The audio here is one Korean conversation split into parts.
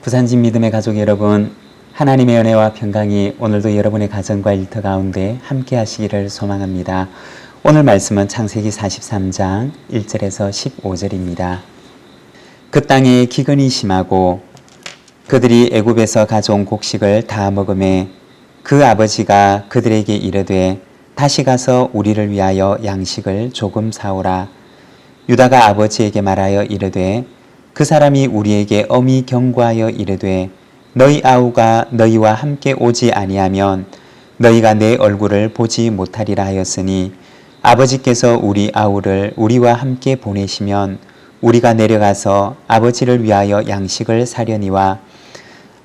부산진 믿음의 가족 여러분, 하나님의 은혜와 평강이 오늘도 여러분의 가정과 일터 가운데 함께 하시기를 소망합니다. 오늘 말씀은 창세기 43장 1절에서 15절입니다. 그 땅에 기근이 심하고 그들이 애굽에서 가져온 곡식을 다 먹음에 그 아버지가 그들에게 이르되 다시 가서 우리를 위하여 양식을 조금 사오라. 유다가 아버지에게 말하여 이르되 그 사람이 우리에게 엄히 경고하여 이르되 너희 아우가 너희와 함께 오지 아니하면 너희가 내 얼굴을 보지 못하리라 하였으니 아버지께서 우리 아우를 우리와 함께 보내시면 우리가 내려가서 아버지를 위하여 양식을 사려니와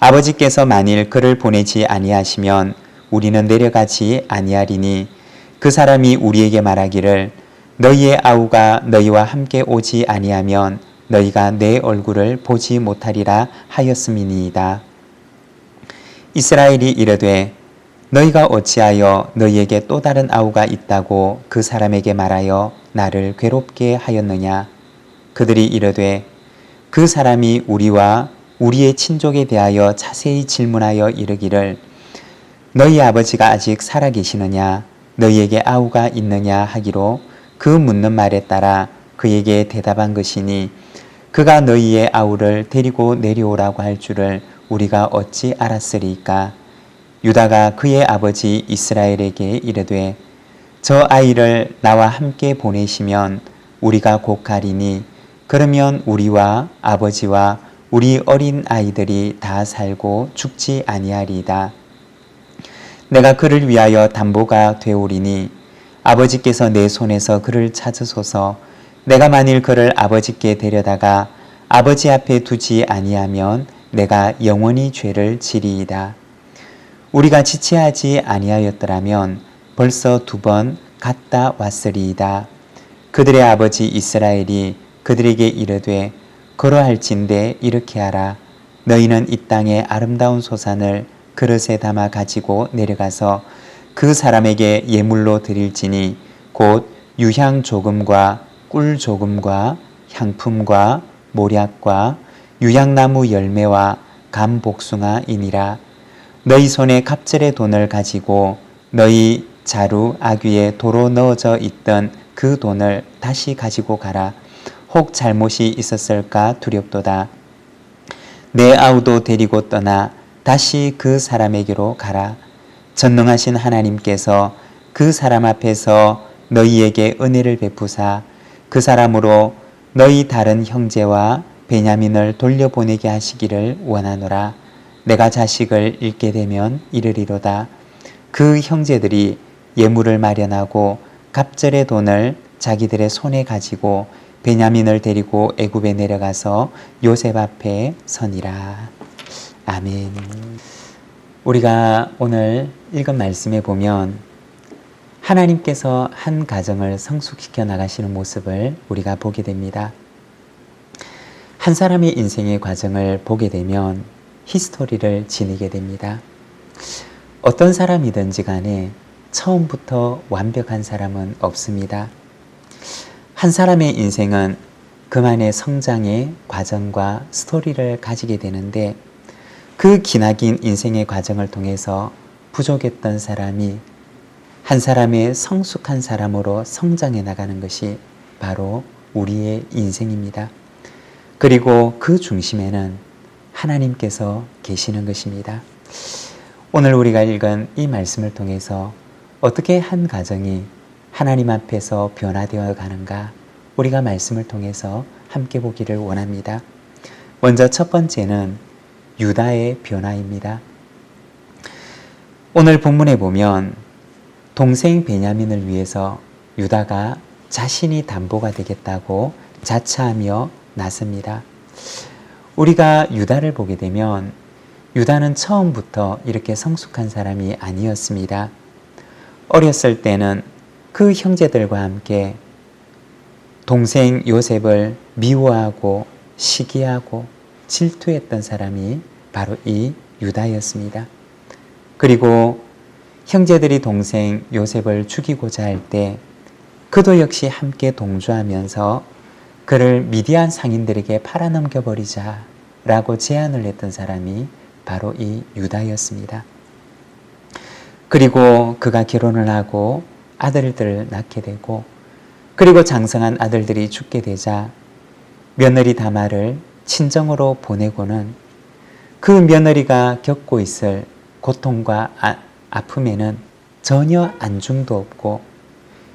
아버지께서 만일 그를 보내지 아니하시면 우리는 내려가지 아니하리니 그 사람이 우리에게 말하기를 너희의 아우가 너희와 함께 오지 아니하면 너희가 내 얼굴을 보지 못하리라 하였음이니이다. 이스라엘이 이르되 너희가 어찌하여 너희에게 또 다른 아우가 있다고 그 사람에게 말하여 나를 괴롭게 하였느냐. 그들이 이르되 그 사람이 우리와 우리의 친족에 대하여 자세히 질문하여 이르기를 너희 아버지가 아직 살아계시느냐 너희에게 아우가 있느냐 하기로 그 묻는 말에 따라 그에게 대답한 것이니 그가 너희의 아우를 데리고 내려오라고 할 줄을 우리가 어찌 알았으리까. 유다가 그의 아버지 이스라엘에게 이르되 저 아이를 나와 함께 보내시면 우리가 곧 가리니 그러면 우리와 아버지와 우리 어린 아이들이 다 살고 죽지 아니하리이다. 내가 그를 위하여 담보가 되오리니 아버지께서 내 손에서 그를 찾으소서. 내가 만일 그를 아버지께 데려다가 아버지 앞에 두지 아니하면 내가 영원히 죄를 지리이다. 우리가 지체하지 아니하였더라면 벌써 2번 갔다 왔으리이다. 그들의 아버지 이스라엘이 그들에게 이르되 그러할진대 이렇게 하라. 너희는 이 땅의 아름다운 소산을 그릇에 담아 가지고 내려가서 그 사람에게 예물로 드릴지니 곧 유향 조금과 꿀 조금과 향품과 모략과 유향나무 열매와 감복숭아이니라. 너희 손에 갑절의 돈을 가지고 너희 자루 아귀에 도로 넣어져 있던 그 돈을 다시 가지고 가라. 혹 잘못이 있었을까 두렵도다. 내 아우도 데리고 떠나 다시 그 사람에게로 가라. 전능하신 하나님께서 그 사람 앞에서 너희에게 은혜를 베푸사 그 사람으로 너희 다른 형제와 베냐민을 돌려보내게 하시기를 원하노라. 내가 자식을 잃게 되면 이르리로다. 그 형제들이 예물을 마련하고 갑절의 돈을 자기들의 손에 가지고 베냐민을 데리고 애굽에 내려가서 요셉 앞에 서니라. 아멘. 우리가 오늘 읽은 말씀에 보면 하나님께서 한 가정을 성숙시켜 나가시는 모습을 우리가 보게 됩니다. 한 사람의 인생의 과정을 보게 되면 히스토리를 지니게 됩니다. 어떤 사람이든지 간에 처음부터 완벽한 사람은 없습니다. 한 사람의 인생은 그만의 성장의 과정과 스토리를 가지게 되는데 그 기나긴 인생의 과정을 통해서 부족했던 사람이 한 사람의 성숙한 사람으로 성장해 나가는 것이 바로 우리의 인생입니다. 그리고 그 중심에는 하나님께서 계시는 것입니다. 오늘 우리가 읽은 이 말씀을 통해서 어떻게 한 가정이 하나님 앞에서 변화되어 가는가 우리가 말씀을 통해서 함께 보기를 원합니다. 먼저 첫 번째는 유다의 변화입니다. 오늘 본문에 보면 동생 베냐민을 위해서 유다가 자신이 담보가 되겠다고 자처하며 나섭니다. 우리가 유다를 보게 되면 유다는 처음부터 이렇게 성숙한 사람이 아니었습니다. 어렸을 때는 그 형제들과 함께 동생 요셉을 미워하고 시기하고 질투했던 사람이 바로 이 유다였습니다. 그리고 형제들이 동생 요셉을 죽이고자 할 때 그도 역시 함께 동조하면서 그를 미디안 상인들에게 팔아넘겨버리자 라고 제안을 했던 사람이 바로 이 유다였습니다. 그리고 그가 결혼을 하고 아들들을 낳게 되고, 그리고 장성한 아들들이 죽게 되자 며느리 다말을 친정으로 보내고는 그 며느리가 겪고 있을 고통과 아픔에는 전혀 안중도 없고,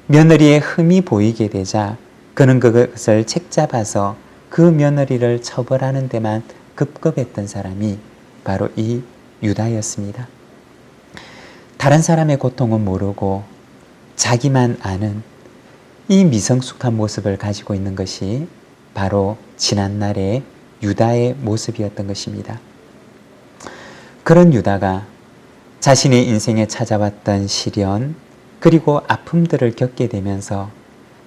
며느리의 흠이 보이게 되자 그는 그것을 책잡아서 그 며느리를 처벌하는 데만 급급했던 사람이 바로 이 유다였습니다. 다른 사람의 고통은 모르고 자기만 아는 이 미성숙한 모습을 가지고 있는 것이 바로 지난날의 유다의 모습이었던 것입니다. 그런 유다가 자신의 인생에 찾아왔던 시련 그리고 아픔들을 겪게 되면서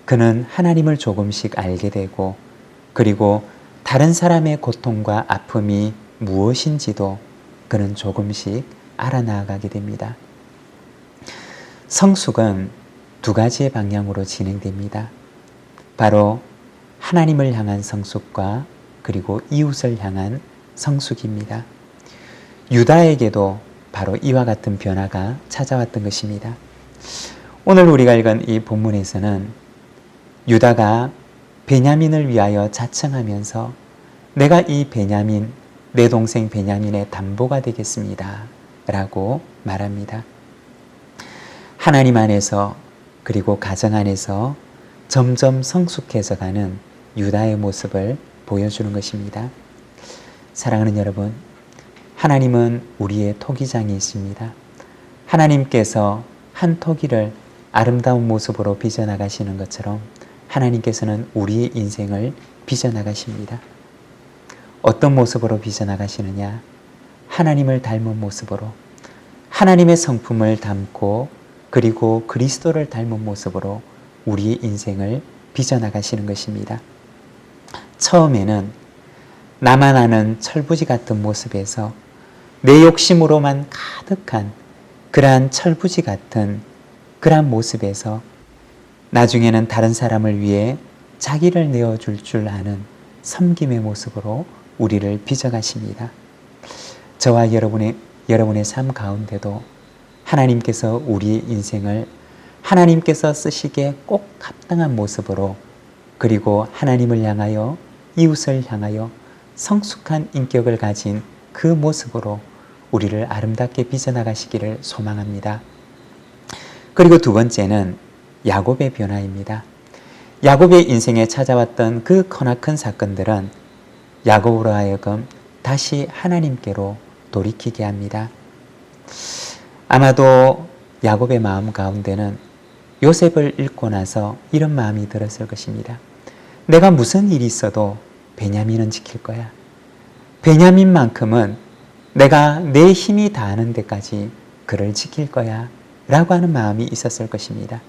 그는 하나님을 조금씩 알게 되고, 그리고 다른 사람의 고통과 아픔이 무엇인지도 그는 조금씩 알아나가게 됩니다. 성숙은 두 가지의 방향으로 진행됩니다. 바로 하나님을 향한 성숙과 그리고 이웃을 향한 성숙입니다. 유다에게도 바로 이와 같은 변화가 찾아왔던 것입니다. 오늘 우리가 읽은 이 본문에서는 유다가 베냐민을 위하여 자청하면서 내가 이 베냐민, 내 동생 베냐민의 담보가 되겠습니다 라고 말합니다. 하나님 안에서 그리고 가정 안에서 점점 성숙해져 가는 유다의 모습을 보여주는 것입니다. 사랑하는 여러분, 하나님은 우리의 토기장이 있습니다. 하나님께서 한 토기를 아름다운 모습으로 빚어나가시는 것처럼 하나님께서는 우리의 인생을 빚어나가십니다. 어떤 모습으로 빚어나가시느냐? 하나님을 닮은 모습으로, 하나님의 성품을 담고 그리고 그리스도를 닮은 모습으로 우리의 인생을 빚어나가시는 것입니다. 처음에는 나만 아는 철부지 같은 모습에서 내 욕심으로만 가득한 그러한 철부지 같은 그러한 모습에서 나중에는 다른 사람을 위해 자기를 내어줄 줄 아는 섬김의 모습으로 우리를 빚어가십니다. 저와 여러분의 삶 가운데도 하나님께서 우리의 인생을 하나님께서 쓰시기에 꼭 합당한 모습으로, 그리고 하나님을 향하여 이웃을 향하여 성숙한 인격을 가진 그 모습으로 우리를 아름답게 빚어나가시기를 소망합니다. 그리고 두 번째는 야곱의 변화입니다. 야곱의 인생에 찾아왔던 그 크나큰 사건들은 야곱으로 하여금 다시 하나님께로 돌이키게 합니다. 아마도 야곱의 마음 가운데는 요셉을 읽고 나서 이런 마음이 들었을 것입니다. 내가 무슨 일이 있어도 베냐민은 지킬 거야. 베냐민만큼은 내가 내 힘이 다하는 데까지 그를 지킬 거야 라고 하는 마음이 있었을 것입니다.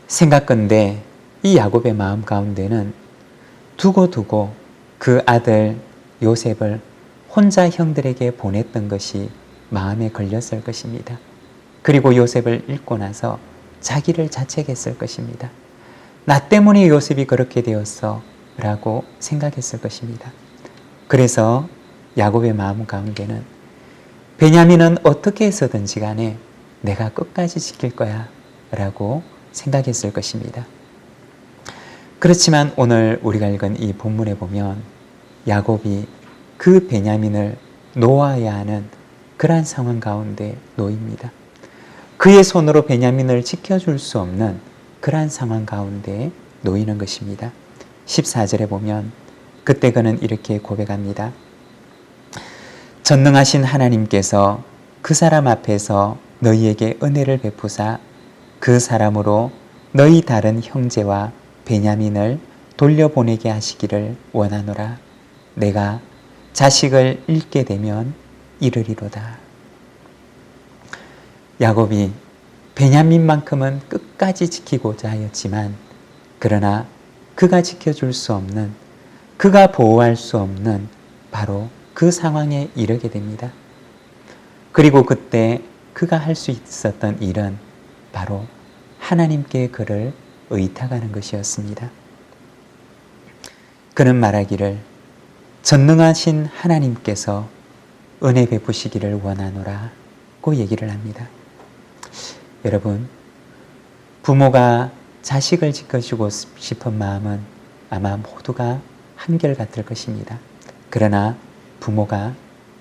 생각건대 이 야곱의 마음 가운데는 두고두고 그 아들 요셉을 혼자 형들에게 보냈던 것이 마음에 걸렸을 것입니다. 그리고 요셉을 읽고 나서 자기를 자책했을 것입니다. 나 때문에 요셉이 그렇게 되었어 라고 생각했을 것입니다. 그래서 야곱의 마음 가운데는 베냐민은 어떻게 해서든지 간에 내가 끝까지 지킬 거야 라고 생각했을 것입니다. 그렇지만 오늘 우리가 읽은 이 본문에 보면 야곱이 그 베냐민을 놓아야 하는 그러한 상황 가운데 놓입니다. 그의 손으로 베냐민을 지켜줄 수 없는 그러한 상황 가운데 놓이는 것입니다. 14절에 보면 그때 그는 이렇게 고백합니다. 전능하신 하나님께서 그 사람 앞에서 너희에게 은혜를 베푸사 그 사람으로 너희 다른 형제와 베냐민을 돌려보내게 하시기를 원하노라. 내가 자식을 잃게 되면 이르리로다. 야곱이 베냐민만큼은 끝까지 지키고자 하였지만, 그러나 그가 지켜줄 수 없는, 그가 보호할 수 없는 바로 그 상황에 이르게 됩니다. 그리고 그때 그가 할 수 있었던 일은 바로 하나님께 그를 의탁하는 것이었습니다. 그는 말하기를 전능하신 하나님께서 은혜 베푸시기를 원하노라고 얘기를 합니다. 여러분, 부모가 자식을 지켜주고 싶은 마음은 아마 모두가 한결같을 것입니다. 그러나 부모가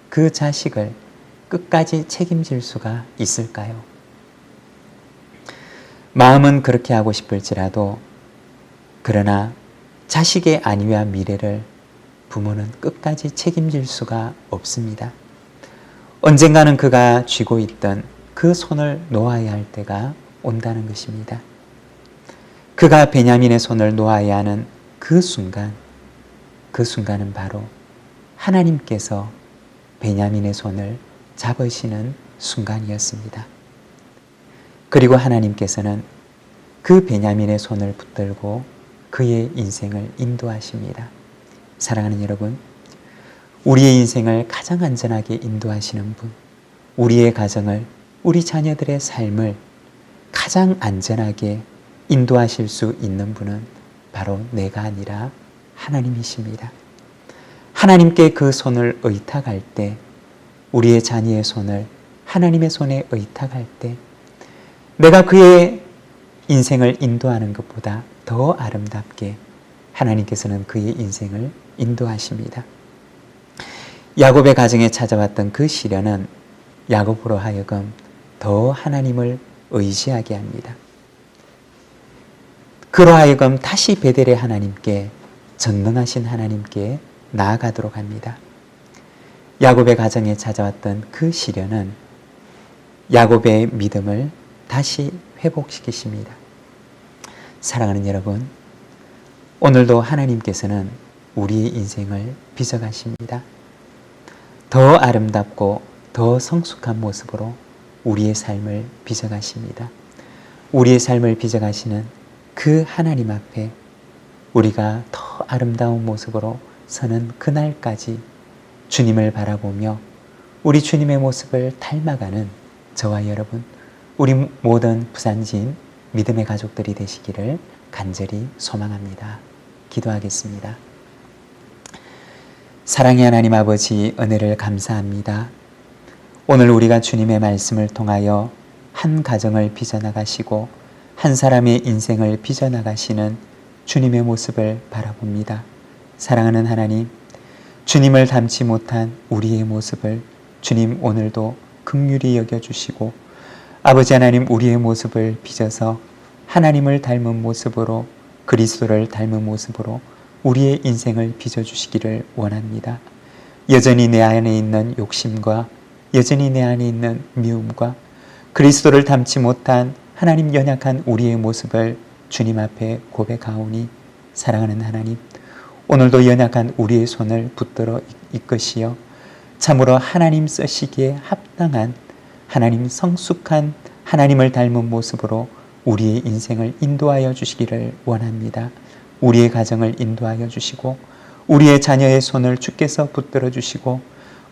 그 자식을 끝까지 책임질 수가 있을까요? 마음은 그렇게 하고 싶을지라도 그러나 자식의 안위와 미래를 부모는 끝까지 책임질 수가 없습니다. 언젠가는 그가 쥐고 있던 그 손을 놓아야 할 때가 온다는 것입니다. 그가 베냐민의 손을 놓아야 하는 그 순간은 바로 하나님께서 베냐민의 손을 잡으시는 순간이었습니다. 그리고 하나님께서는 그 베냐민의 손을 붙들고 그의 인생을 인도하십니다. 사랑하는 여러분, 우리의 인생을 가장 안전하게 인도하시는 분, 우리의 가정을, 우리 자녀들의 삶을 가장 안전하게 인도하실 수 있는 분은 바로 내가 아니라 하나님이십니다. 하나님께 그 손을 의탁할 때, 우리의 자녀의 손을 하나님의 손에 의탁할 때 내가 그의 인생을 인도하는 것보다 더 아름답게 하나님께서는 그의 인생을 인도하십니다. 야곱의 가정에 찾아왔던 그 시련은 야곱으로 하여금 더 하나님을 의지하게 합니다. 그로 하여금 다시 베델의 하나님께, 전능하신 하나님께 나아가도록 합니다. 야곱의 가정에 찾아왔던 그 시련은 야곱의 믿음을 다시 회복시키십니다. 사랑하는 여러분, 오늘도 하나님께서는 우리의 인생을 빚어가십니다. 더 아름답고 더 성숙한 모습으로 우리의 삶을 빚어가십니다. 우리의 삶을 빚어가시는 그 하나님 앞에 우리가 더 아름다운 모습으로 서는 그날까지 주님을 바라보며 우리 주님의 모습을 닮아가는 저와 여러분, 우리 모든 부산진 믿음의 가족들이 되시기를 간절히 소망합니다. 기도하겠습니다. 사랑의 하나님 아버지, 은혜를 감사합니다. 오늘 우리가 주님의 말씀을 통하여 한 가정을 빚어나가시고 한 사람의 인생을 빚어나가시는 주님의 모습을 바라봅니다. 사랑하는 하나님, 주님을 닮지 못한 우리의 모습을 주님 오늘도 긍휼히 여겨주시고 아버지 하나님, 우리의 모습을 빚어서 하나님을 닮은 모습으로, 그리스도를 닮은 모습으로 우리의 인생을 빚어주시기를 원합니다. 여전히 내 안에 있는 욕심과 여전히 내 안에 있는 미움과 그리스도를 닮지 못한 하나님 연약한 우리의 모습을 주님 앞에 고백하오니 사랑하는 하나님, 오늘도 연약한 우리의 손을 붙들어 이끄시어 참으로 하나님 쓰시기에 합당한 하나님 성숙한 하나님을 닮은 모습으로 우리의 인생을 인도하여 주시기를 원합니다. 우리의 가정을 인도하여 주시고 우리의 자녀의 손을 주께서 붙들어 주시고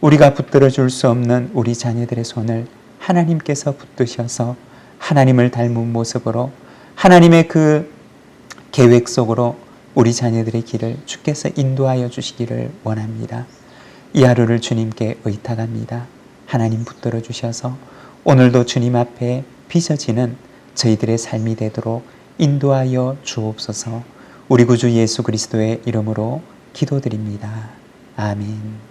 우리가 붙들어 줄 수 없는 우리 자녀들의 손을 하나님께서 붙드셔서 하나님을 닮은 모습으로 하나님의 그 계획 속으로 우리 자녀들의 길을 주께서 인도하여 주시기를 원합니다. 이 하루를 주님께 의탁합니다. 하나님 붙들어 주셔서 오늘도 주님 앞에 빚어지는 저희들의 삶이 되도록 인도하여 주옵소서. 우리 구주 예수 그리스도의 이름으로 기도드립니다. 아멘.